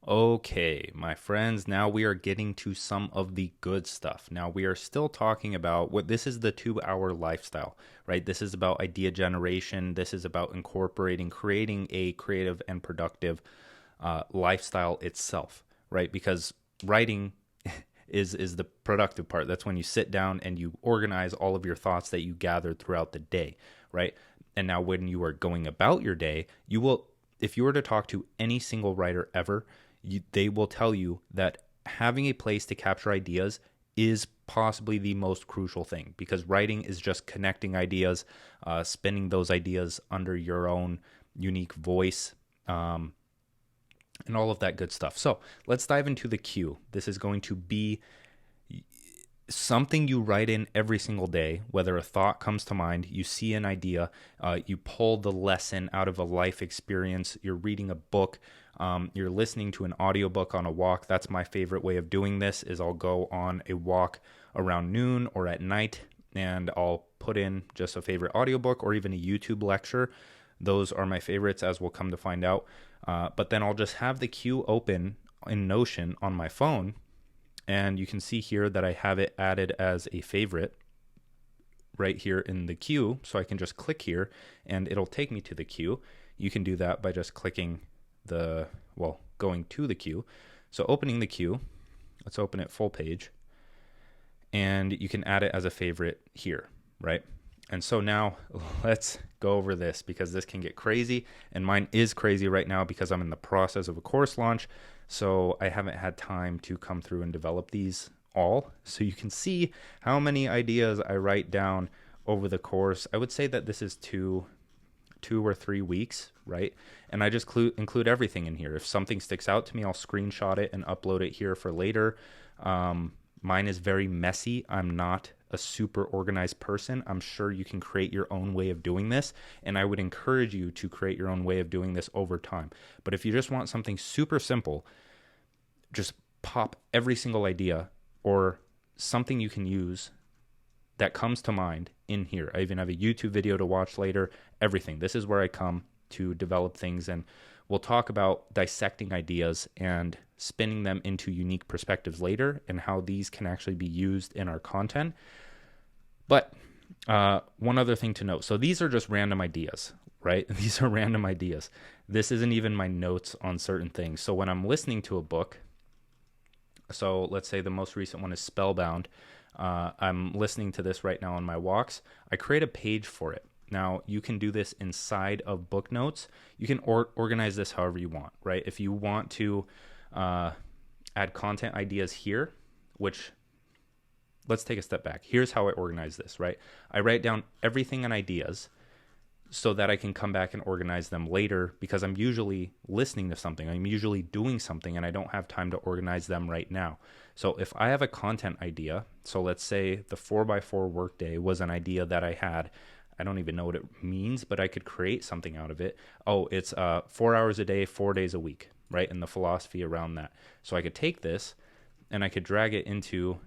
Okay, my friends, now we are getting to some of the good stuff. Now we are still talking about what this is the 2 hour lifestyle, right? This is about idea generation. This is about incorporating, creating a creative and productive lifestyle itself, right? Because writing is the productive part. That's when you sit down and you organize all of your thoughts that you gathered throughout the day, right? And now when you are going about your day, you will, if you were to talk to any single writer ever, they will tell you that having a place to capture ideas is possibly the most crucial thing, because writing is just connecting ideas, spinning those ideas under your own unique voice, and all of that good stuff. So let's dive into the queue. This is going to be something you write in every single day, whether a thought comes to mind, you see an idea, you pull the lesson out of a life experience, you're reading a book, you're listening to an audiobook on a walk. That's my favorite way of doing this. Is I'll go on a walk around noon or at night, and I'll put in just a favorite audiobook or even a YouTube lecture. Those are my favorites, as we'll come to find out. But then I'll just have the queue open in Notion on my phone, and you can see here that I have it added as a favorite right here in the queue. So I can just click here and it'll take me to the queue. You can do that by just clicking going to the queue. So opening the queue, let's open it full page, and you can add it as a favorite here, right? And so now let's go over this, because this can get crazy, and mine is crazy right now because I'm in the process of a course launch. So I haven't had time to come through and develop these all. So you can see how many ideas I write down over the course. I would say that this is two or 3 weeks, right? And I just include everything in here. If something sticks out to me, I'll screenshot it and upload it here for later. Mine is very messy. I'm not a super organized person. I'm sure you can create your own way of doing this, and I would encourage you to create your own way of doing this over time. But if you just want something super simple, just pop every single idea or something you can use that comes to mind in here. I even have a YouTube video to watch later, everything. This is where I come to develop things, and we'll talk about dissecting ideas and spinning them into unique perspectives later, and how these can actually be used in our content. But one other thing to note. So these are just random ideas, right? These are random ideas. This isn't even my notes on certain things. So when I'm listening to a book, so let's say the most recent one is Spellbound. I'm listening to this right now on my walks. I create a page for it. Now, you can do this inside of book notes. You can organize this however you want, right? If you want to add content ideas here, which, let's take a step back. Here's how I organize this, right? I write down everything in ideas so that I can come back and organize them later, because I'm usually listening to something. I'm usually doing something, and I don't have time to organize them right now. So if I have a content idea, so let's say the 4x4 workday was an idea that I had. I don't even know what it means, but I could create something out of it. Oh, it's 4 hours a day, 4 days a week, right? And the philosophy around that. So I could take this and I could drag it into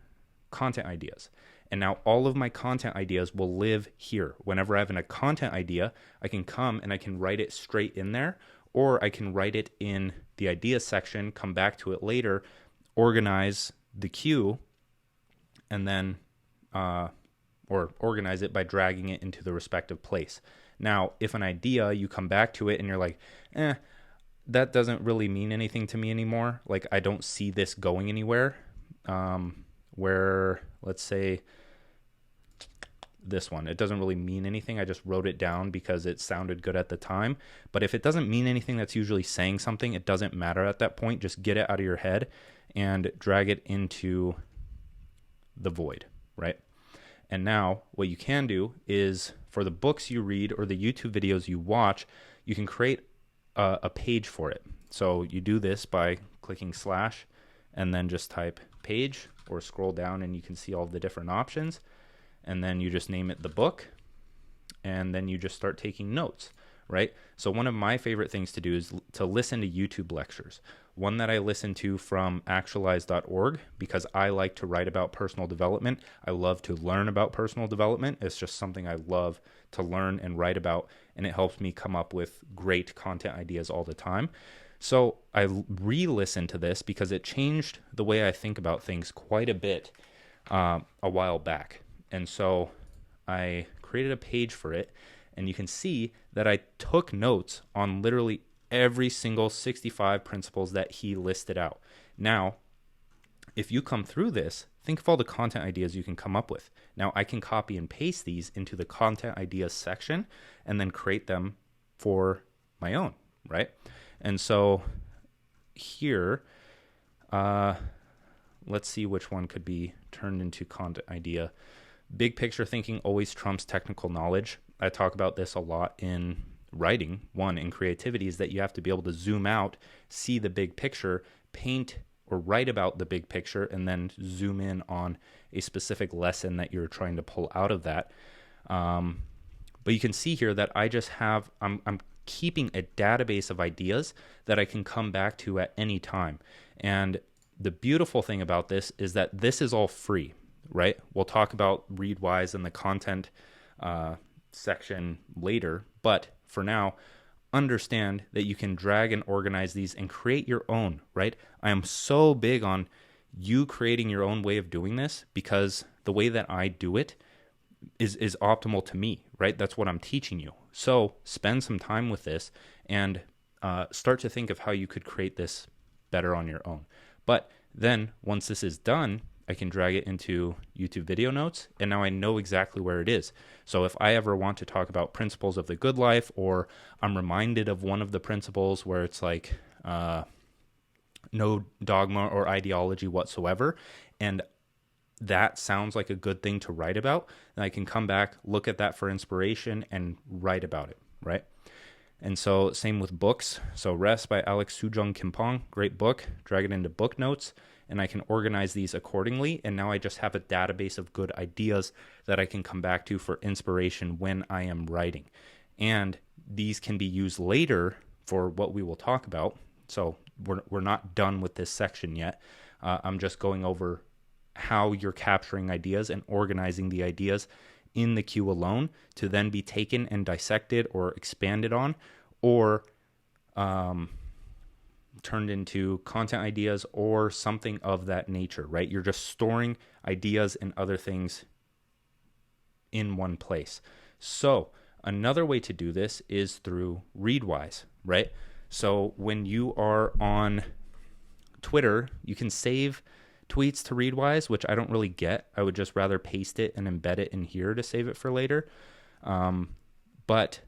content ideas. And now all of my content ideas will live here. Whenever I have a content idea, I can come and I can write it straight in there, or I can write it in the idea section, come back to it later, organize the queue, and then or organize it by dragging it into the respective place. Now, if an idea, you come back to it and you're like, that doesn't really mean anything to me anymore. Like, I don't see this going anywhere. Where, let's say, this one, it doesn't really mean anything. I just wrote it down because it sounded good at the time. But if it doesn't mean anything, that's usually saying something. It doesn't matter at that point. Just get it out of your head and drag it into the void, right? And now what you can do is, for the books you read or the YouTube videos you watch, you can create a page for it. So you do this by clicking / and then just type page, or scroll down and you can see all the different options. And then you just name it the book, and then you just start taking notes, right? So one of my favorite things to do is to listen to YouTube lectures. One that I listen to from actualize.org, because I like to write about personal development. I love to learn about personal development. It's just something I love to learn and write about, and it helps me come up with great content ideas all the time. So I re-listened to this because it changed the way I think about things quite a bit a while back. And so I created a page for it, and you can see that I took notes on literally every single 65 principles that he listed out. Now, if you come through this, think of all the content ideas you can come up with. Now, I can copy and paste these into the content ideas section and then create them for my own, right? And so here, let's see which one could be turned into content idea. Big picture thinking always trumps technical knowledge. I talk about this a lot in writing. One, in creativity, is that you have to be able to zoom out, see the big picture, paint or write about the big picture, and then zoom in on a specific lesson that you're trying to pull out of that. But you can see here that I just have, I'm keeping a database of ideas that I can come back to at any time. And the beautiful thing about this is that this is all free, right? We'll talk about Readwise and the content section later, but for now, understand that you can drag and organize these and create your own, right? I am so big on you creating your own way of doing this because the way that I do it is optimal to me, right? That's what I'm teaching you. So spend some time with this and start to think of how you could create this better on your own. But then once this is done, I can drag it into YouTube video notes, and now I know exactly where it is. So if I ever want to talk about principles of the good life, or I'm reminded of one of the principles where it's like no dogma or ideology whatsoever, and that sounds like a good thing to write about, then I can come back, look at that for inspiration, and write about it, right? And so same with books. So Rest by Alex Sujong Kimpong, great book. Drag it into book notes, and I can organize these accordingly. And now I just have a database of good ideas that I can come back to for inspiration when I am writing. And these can be used later for what we will talk about. So we're not done with this section yet. I'm just going over how you're capturing ideas and organizing the ideas in the queue alone to then be taken and dissected or expanded on, or turned into content ideas or something of that nature, right? You're just storing ideas and other things in one place. So another way to do this is through Readwise, right? So when you are on Twitter, you can save tweets to Readwise, which I don't really get. I would just rather paste it and embed it in here to save it for later. But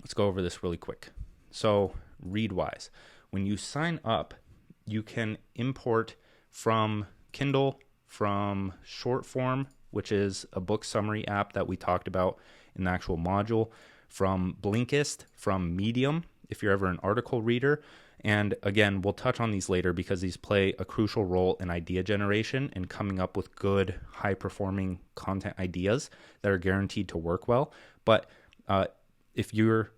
let's go over this really quick. So Readwise, when you sign up, you can import from Kindle, from Shortform, which is a book summary app that we talked about in the actual module, from Blinkist, from Medium, if you're ever an article reader. And again, we'll touch on these later because these play a crucial role in idea generation and coming up with good, high-performing content ideas that are guaranteed to work well. But if you're,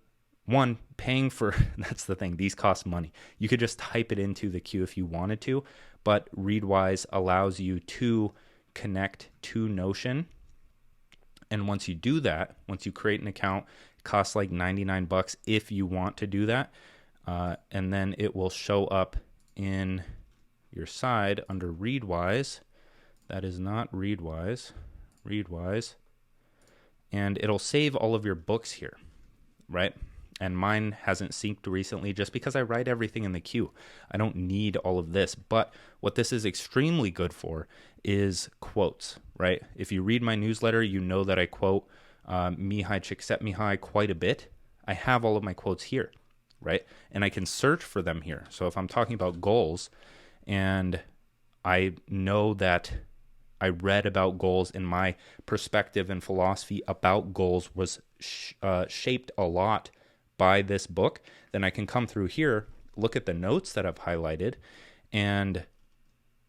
one, paying for, that's the thing, these cost money. You could just type it into the queue if you wanted to, but Readwise allows you to connect to Notion. And once you do that, once you create an account, it costs like $99 if you want to do that. And then it will show up in your side under Readwise. That is not Readwise. Readwise. And it'll save all of your books here, right? And mine hasn't synced recently just because I write everything in the queue. I don't need all of this. But what this is extremely good for is quotes, right? If you read my newsletter, you know that I quote Mihai Csikszentmihalyi quite a bit. I have all of my quotes here, right? And I can search for them here. So if I'm talking about goals and I know that I read about goals and my perspective and philosophy about goals was shaped a lot by this book, then I can come through here, look at the notes that I've highlighted, and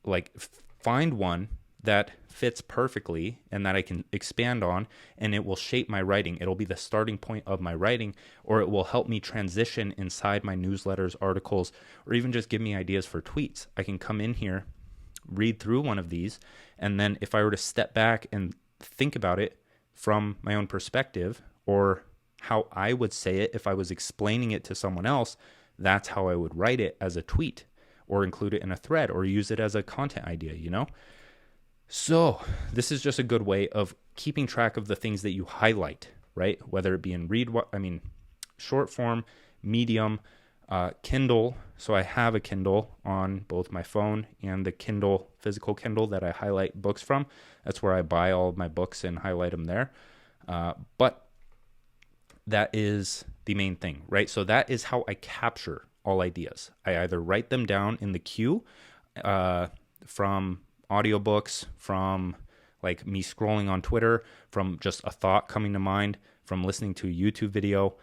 like find one that fits perfectly and that I can expand on, and it will shape my writing. It'll be the starting point of my writing, or it will help me transition inside my newsletters, articles, or even just give me ideas for tweets. I can come in here, read through one of these, and then if I were to step back and think about it from my own perspective, or how I would say it if I was explaining it to someone else, that's how I would write it as a tweet or include it in a thread or use it as a content idea, you know? So this is just a good way of keeping track of the things that you highlight, right? Whether it be in short form, medium, Kindle. So I have a Kindle on both my phone and the Kindle, physical Kindle that I highlight books from. That's where I buy all of my books and highlight them there. But that is the main thing, right? So that is how I capture all ideas. I either write them down in the queue from audiobooks, from like me scrolling on Twitter, from just a thought coming to mind, from listening to a YouTube video,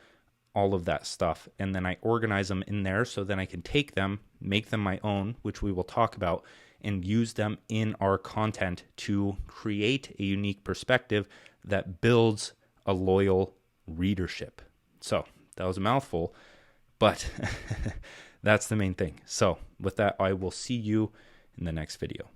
all of that stuff. And then I organize them in there so then I can take them, make them my own, which we will talk about, and use them in our content to create a unique perspective that builds a loyal readership. So that was a mouthful, but that's the main thing. So with that, I will see you in the next video.